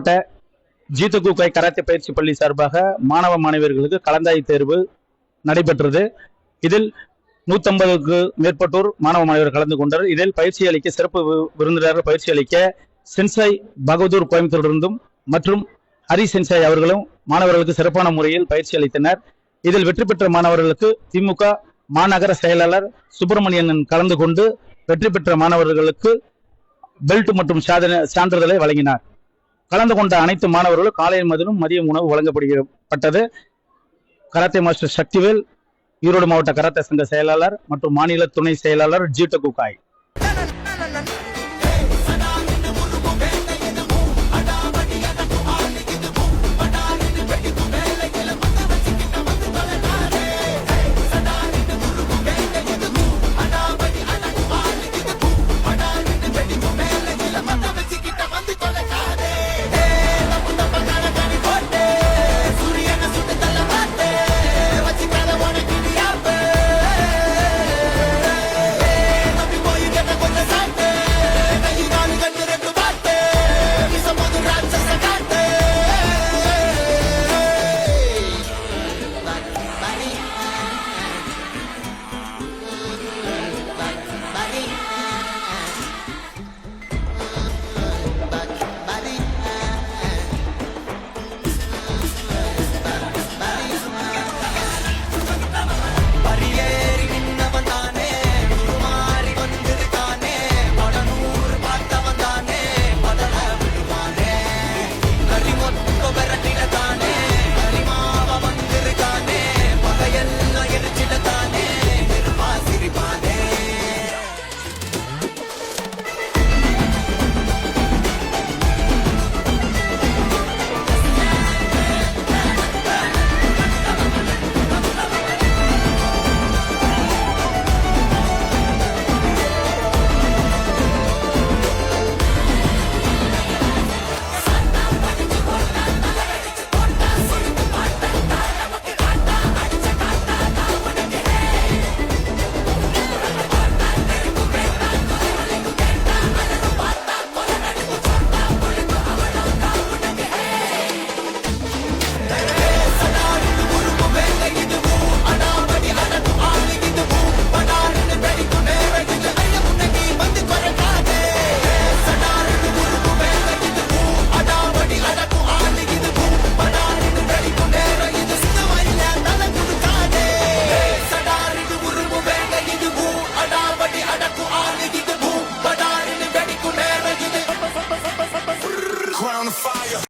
மாவட்ட ஜீத்தகுகாய் கராத்தே பயிற்சி பள்ளி சார்பாக மாணவ மாணவியர்களுக்கு கலந்தாய் தேர்வு நடைபெற்றது. இதில் 150க்கு மேற்பட்டோர் மாணவ மாணவியர் கலந்து கொண்டனர். இதில் பயிற்சி அளிக்க சிறப்பு விருந்தினர்கள் பயிற்சி அளிக்க சென்சாய் பகதூர் கோயம்புத்தூரிலிருந்தும் மற்றும் ஹரி சென்சாய் அவர்களும் மாணவர்களுக்கு சிறப்பான முறையில் பயிற்சி அளித்தனர். இதில் வெற்றி பெற்ற மாணவர்களுக்கு திமுக மாநகர செயலாளர் சுப்பிரமணியன் கலந்து கொண்டு வெற்றி பெற்ற மாணவர்களுக்கு பெல்ட் மற்றும் சான்றிதழை வழங்கினார். கலந்து கொண்ட அனைத்து மாணவர்களும் காலை மதியம் மதியம் உணவு வழங்கப்பட்டது. கராத்தே மாஸ்டர் சக்திவேல், ஈரோடு மாவட்ட கராத்தே சங்க செயலாளர் மற்றும் மாநில துணை செயலாளர் ஜீட்டகுகாய்.